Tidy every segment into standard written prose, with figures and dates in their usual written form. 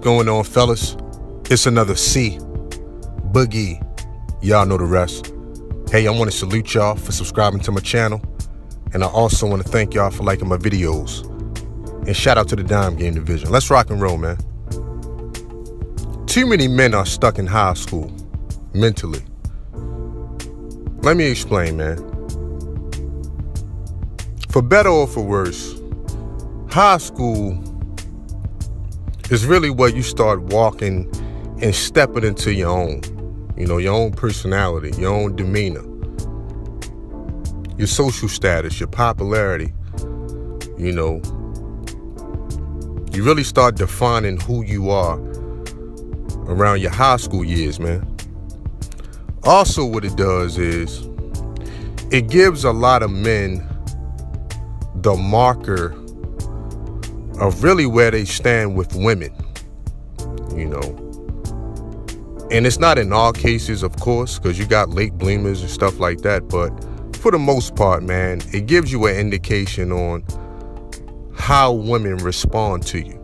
going on, fellas? It's another C. Boogie. Y'all know the rest. Hey, I want to salute y'all for subscribing to my channel. And I also want to thank y'all for liking my videos. And shout out to the Dime Game Division. Let's rock and roll, man. Too many men are stuck in high school, mentally. Let me explain, man. For better or for worse, high school is really where you start walking and stepping into your own. Your own personality, your own demeanor, your social status, your popularity. You really start defining who you are around your high school years, man. Also, what it does is it gives a lot of men the marker of really where they stand with women, And it's not in all cases, of course, because you got late bloomers and stuff like that. But for the most part, man, it gives you an indication on how women respond to you.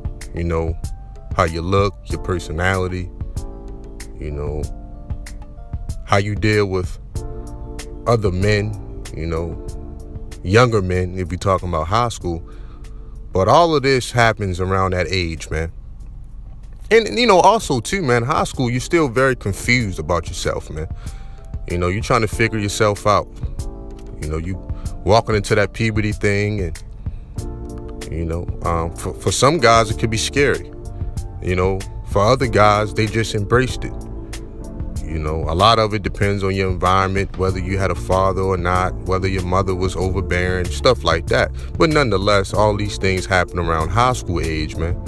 How you look, your personality, how you deal with other men, younger men, if you're talking about high school. But all of this happens around that age, man. And, also, too, man, high school, you're still very confused about yourself, man. You're trying to figure yourself out. You walking into that puberty thing and, for some guys, it could be scary. For other guys, they just embraced it. A lot of it depends on your environment, whether you had a father or not, whether your mother was overbearing, stuff like that. But nonetheless, all these things happen around high school age, man.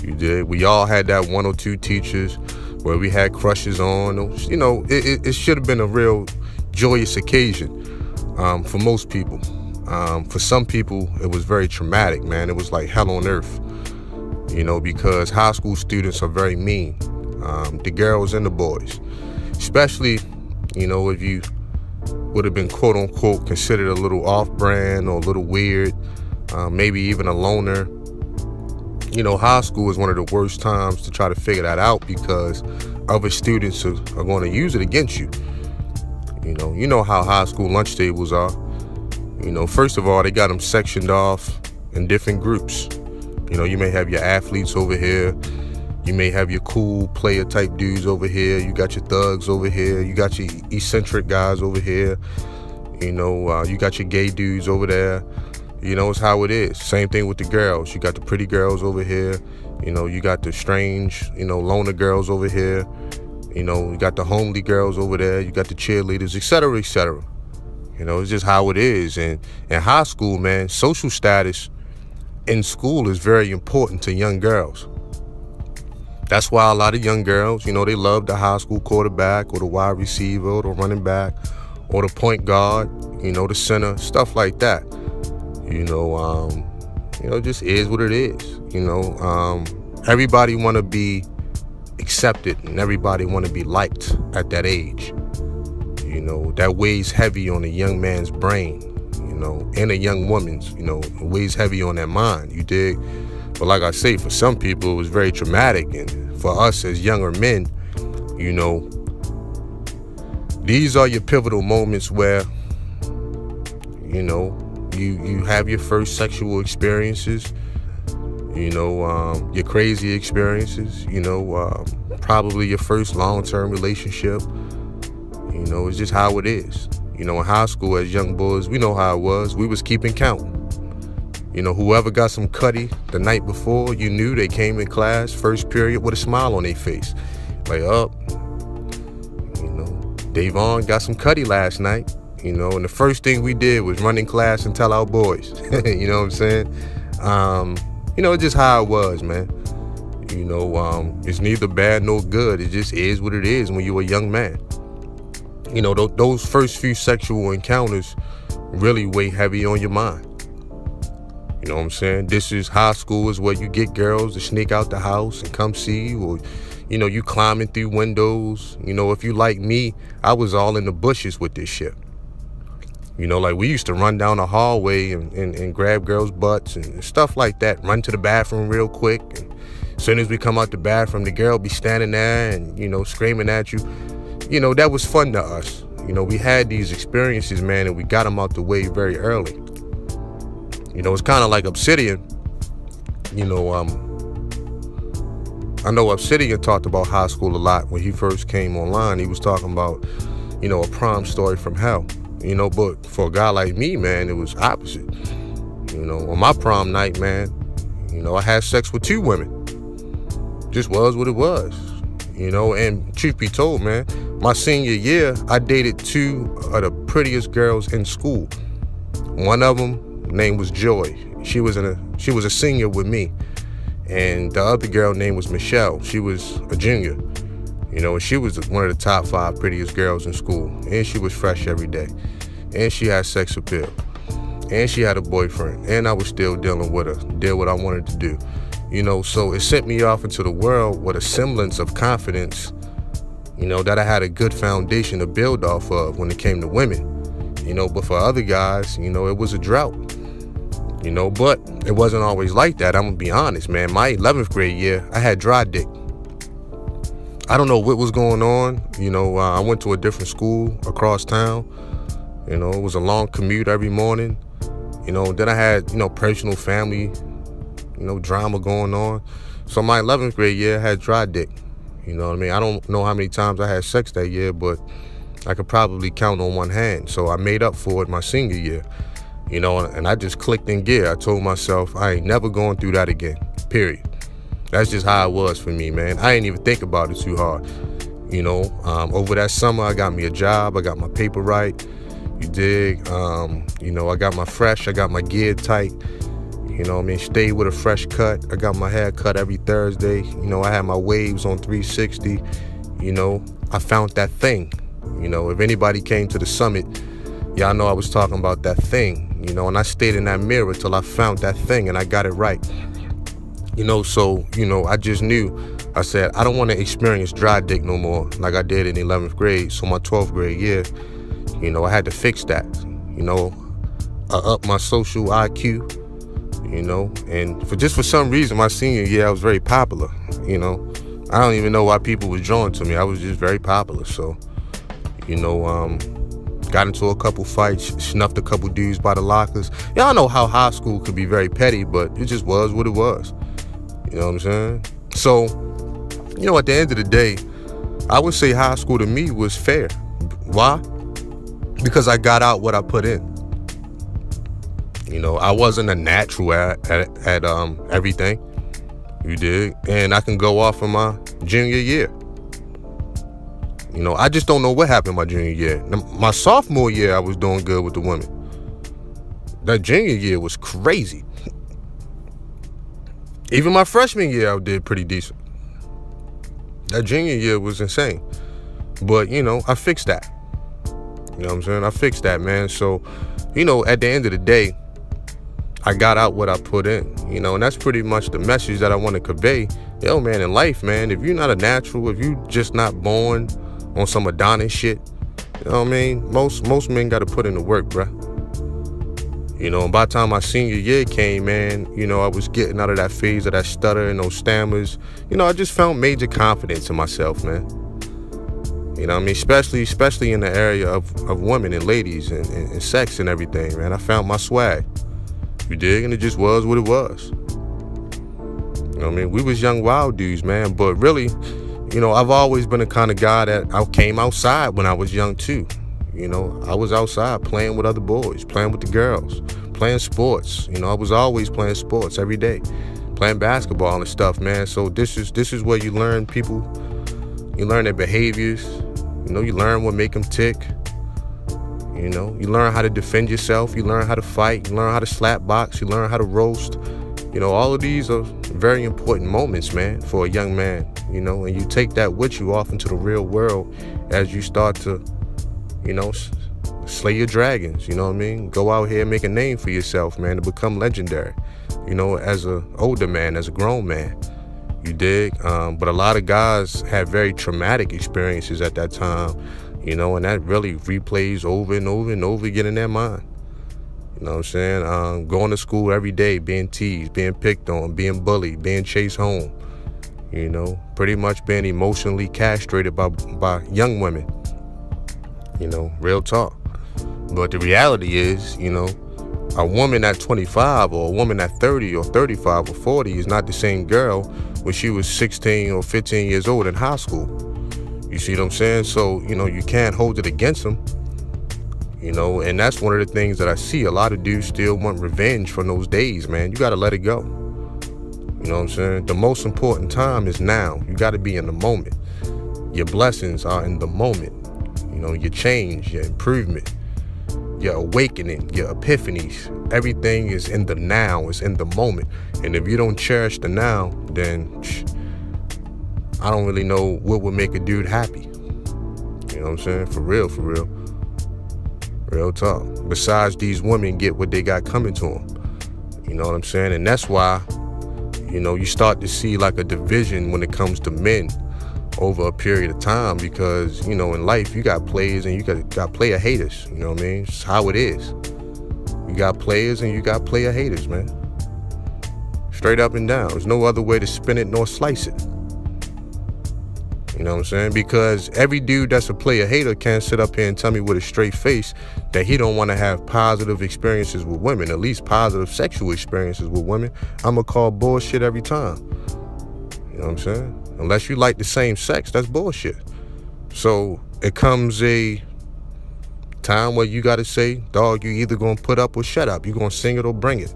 You did. We all had that one or two teachers where we had crushes on. It should have been a real joyous occasion for most people. For some people, it was very traumatic, man. It was like hell on earth, because high school students are very mean, the girls and the boys. Especially, if you would have been quote unquote considered a little off-brand or a little weird, maybe even a loner. High school is one of the worst times to try to figure that out because other students are going to use it against you. You know how high school lunch tables are. First of all, they got them sectioned off in different groups. You may have your athletes over here. You may have your cool player type dudes over here. You got your thugs over here. You got your eccentric guys over here. You got your gay dudes over there. It's how it is. Same thing with the girls. You got the pretty girls over here. You got the strange, loner girls over here. You got the homely girls over there. You got the cheerleaders, et cetera, et cetera. It's just how it is. And in high school, man, social status in school is very important to young girls. That's why a lot of young girls, they love the high school quarterback or the wide receiver or the running back or the point guard, the center, stuff like that. It just is what it is. Everybody want to be accepted and everybody want to be liked at that age. That weighs heavy on a young man's brain, and a young woman's, it weighs heavy on their mind, you dig? But like I say, for some people, it was very traumatic. And for us as younger men, these are your pivotal moments where, you have your first sexual experiences, your crazy experiences, probably your first long-term relationship. It's just how it is. In high school as young boys, we know how it was. We was keeping count. Whoever got some cutty the night before, you knew they came in class, first period, with a smile on their face. Like, Davon got some cutty last night, and the first thing we did was run in class and tell our boys. You know what I'm saying? It's just how it was, man. It's neither bad nor good. It just is what it is when you're a young man. Those first few sexual encounters really weigh heavy on your mind. You know what I'm saying? This is high school is where you get girls to sneak out the house and come see you, or, you climbing through windows. If you like me, I was all in the bushes with this shit. Like we used to run down the hallway and grab girls' butts and stuff like that, run to the bathroom real quick and As soon as we come out the bathroom, the girl be standing there and, screaming at you. That was fun to us. We had these experiences, man, and we got them out the way very early. It's kind of like Obsidian. I know Obsidian talked about high school a lot when he first came online. He was talking about, a prom story from hell. But for a guy like me, man, it was opposite. On my prom night, man, I had sex with 2 women. Just was what it was. And truth be told, man, my senior year, I dated 2 of the prettiest girls in school. One of them, name was Joy. She was a senior with me. And the other girl name was Michelle. She was a junior. And she was one of the top 5 prettiest girls in school. And she was fresh every day. And she had sex appeal. And she had a boyfriend. And I was still dealing with her. Did what I wanted to do. So it sent me off into the world with a semblance of confidence, that I had a good foundation to build off of when it came to women. But for other guys, it was a drought. But it wasn't always like that. I'm gonna be honest, man. My 11th grade year, I had dry dick. I don't know what was going on. I went to a different school across town. It was a long commute every morning. Then I had, personal family, drama going on. So my 11th grade year, I had dry dick. I don't know how many times I had sex that year, but I could probably count on one hand. So I made up for it my senior year. And I just clicked in gear. I told myself I ain't never going through that again, period. That's just how it was for me, man. I ain't even think about it too hard. Over that summer, I got me a job. I got my paper right. You dig? I got my gear tight. Stayed with a fresh cut. I got my hair cut every Thursday. I had my waves on 360. I found that thing. If anybody came to the summit, y'all know I was talking about that thing. And I stayed in that mirror till I found that thing and I got it right. So, I just knew. I said, I don't want to experience dry dick no more like I did in 11th grade. So my 12th grade year, I had to fix that. I upped my social IQ. And for some reason, my senior year, I was very popular. I don't even know why people were drawn to me. I was just very popular. So, got into a couple fights, snuffed a couple dudes by the lockers. Y'all know how high school could be very petty, but it just was what it was. You know what I'm saying? So, at the end of the day, I would say high school to me was fair. Why? Because I got out what I put in. I wasn't a natural at everything. You dig? And I can go off of my junior year. I just don't know what happened my junior year. My sophomore year, I was doing good with the women. That junior year was crazy. Even my freshman year, I did pretty decent. That junior year was insane. But, I fixed that. You know what I'm saying? I fixed that, man. So, at the end of the day, I got out what I put in, and that's pretty much the message that I want to convey. Yo, man, in life, man, if you're not a natural, if you just not born on some Adonis shit, you know what I mean? Most men got to put in the work, bruh. And by the time my senior year came, man, I was getting out of that phase of that stutter and those stammers. I just found major confidence in myself, man. Especially in the area of women and ladies and sex and everything, man. I found my swag. You dig? And it just was what it was. We was young wild dudes, man. But really, I've always been the kind of guy that I came outside when I was young too. I was outside playing with other boys, playing with the girls, playing sports. I was always playing sports every day, playing basketball and stuff, man. So this is where you learn people. You learn their behaviors. You learn what make them tick. You learn how to defend yourself. You learn how to fight. You learn how to slap box. You learn how to roast. All of these are very important moments, man, for a young man, and you take that with you off into the real world as you start to, slay your dragons, Go out here and make a name for yourself, man, to become legendary, as an older man, as a grown man. You dig? But a lot of guys had very traumatic experiences at that time. And that really replays over and over and over again in their mind. You know what I'm saying? Going to school every day, being teased, being picked on, being bullied, being chased home. pretty much being emotionally castrated by young women, real talk. But the reality is, a woman at 25 or a woman at 30 or 35 or 40 is not the same girl when she was 16 or 15 years old in high school. You see what I'm saying? So, you can't hold it against them. And that's one of the things that I see. A lot of dudes still want revenge from those days, man. You got to let it go. You know what I'm saying? The most important time is now. You got to be in the moment. Your blessings are in the moment. Your change, your improvement, your awakening, your epiphanies. Everything is in the now, it's in the moment. And if you don't cherish the now, then I don't really know what would make a dude happy. You know what I'm saying? For real. Real talk. Besides, these women get what they got coming to them. You know what I'm saying? And that's why, you start to see like a division when it comes to men over a period of time, because, in life, you got players and you got player haters. You know what I mean? It's how it is. You got players and you got player haters, man. Straight up and down. There's no other way to spin it nor slice it. You know what I'm saying? Because every dude that's a player hater can't sit up here and tell me with a straight face that he don't want to have positive experiences with women, at least positive sexual experiences with women. I'm going to call bullshit every time. You know what I'm saying? Unless you like the same sex, that's bullshit. So it comes a time where you got to say, dog, you either going to put up or shut up. You going to sing it or bring it.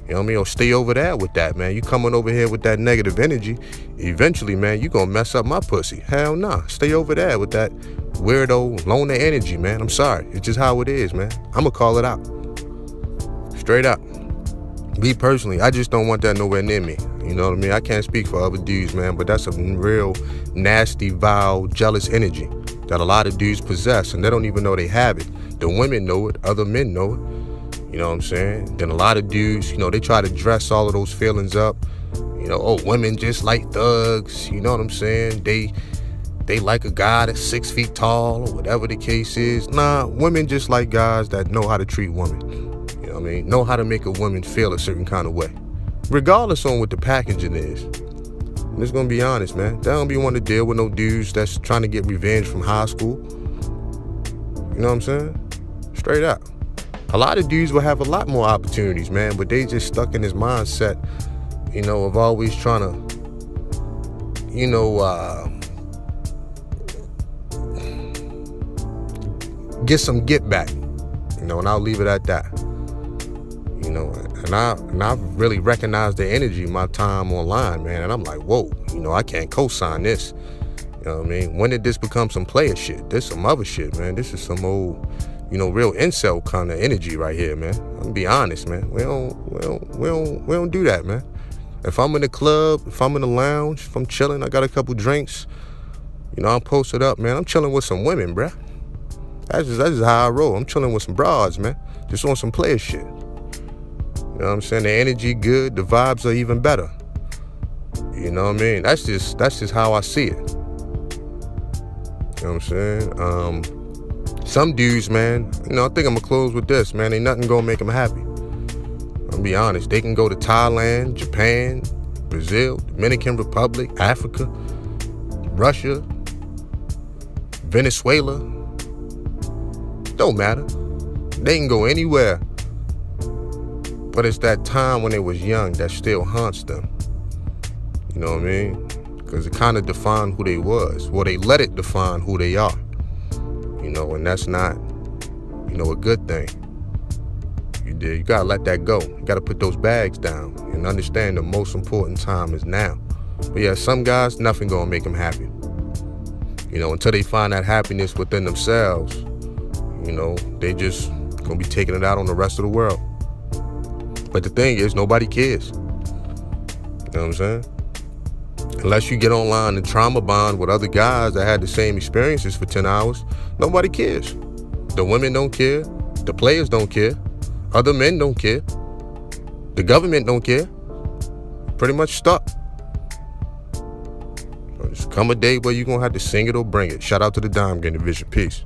You know what I mean? Or stay over there with that, man. You coming over here with that negative energy, eventually, man, you gonna mess up my pussy. Hell nah. Stay over there with that weirdo loner energy, man. I'm sorry. It's just how it is, man. I'ma call it out. Straight up. Me personally, I just don't want that nowhere near me. You know what I mean? I can't speak for other dudes, man, but that's a real nasty, vile, jealous energy that a lot of dudes possess, and they don't even know they have it. The women know it. Other men know it. You know what I'm saying? Then a lot of dudes, they try to dress all of those feelings up. Women just like thugs. You know what I'm saying? They like a guy that's 6 feet tall or whatever the case is. Nah, women just like guys that know how to treat women. You know what I mean? Know how to make a woman feel a certain kind of way. Regardless on what the packaging is. I'm just gonna be honest, man. They don't be wanting to deal with no dudes that's trying to get revenge from high school. You know what I'm saying? Straight up. A lot of dudes will have a lot more opportunities, man, but they just stuck in this mindset, of always trying to, get some get back, and I'll leave it at that. And I've really recognized the energy my time online, man, and I'm like, whoa, I can't co-sign this. You know what I mean? When did this become some player shit? This some other shit, man. This is some old, real incel kind of energy right here, man. I'm gonna be honest, man. We don't do that, man. If I'm in the club, if I'm in the lounge, if I'm chilling, I got a couple drinks, I'm posted up, man. I'm chilling with some women, bruh. That's just how I roll. I'm chilling with some broads, man. Just on some player shit. You know what I'm saying? The energy good, the vibes are even better. You know what I mean? That's just how I see it. You know what I'm saying? Some dudes, man, I think I'm gonna close with this, man. Ain't nothing gonna make them happy. I'll be honest. They can go to Thailand, Japan, Brazil, Dominican Republic, Africa, Russia, Venezuela. Don't matter. They can go anywhere. But it's that time when they was young that still haunts them. You know what I mean? Because it kind of defined who they was. Well, they let it define who they are. And that's not, a good thing. You gotta let that go. You gotta put those bags down and understand the most important time is now. But yeah, some guys, nothing gonna make them happy. Until they find that happiness within themselves, they just gonna be taking it out on the rest of the world. But the thing is, nobody cares. You know what I'm saying? Unless you get online and trauma bond with other guys that had the same experiences for 10 hours, nobody cares. The women don't care. The players don't care. Other men don't care. The government don't care. Pretty much stuck. There's come a day where you're going to have to sing it or bring it. Shout out to the Dime Game Division. Peace.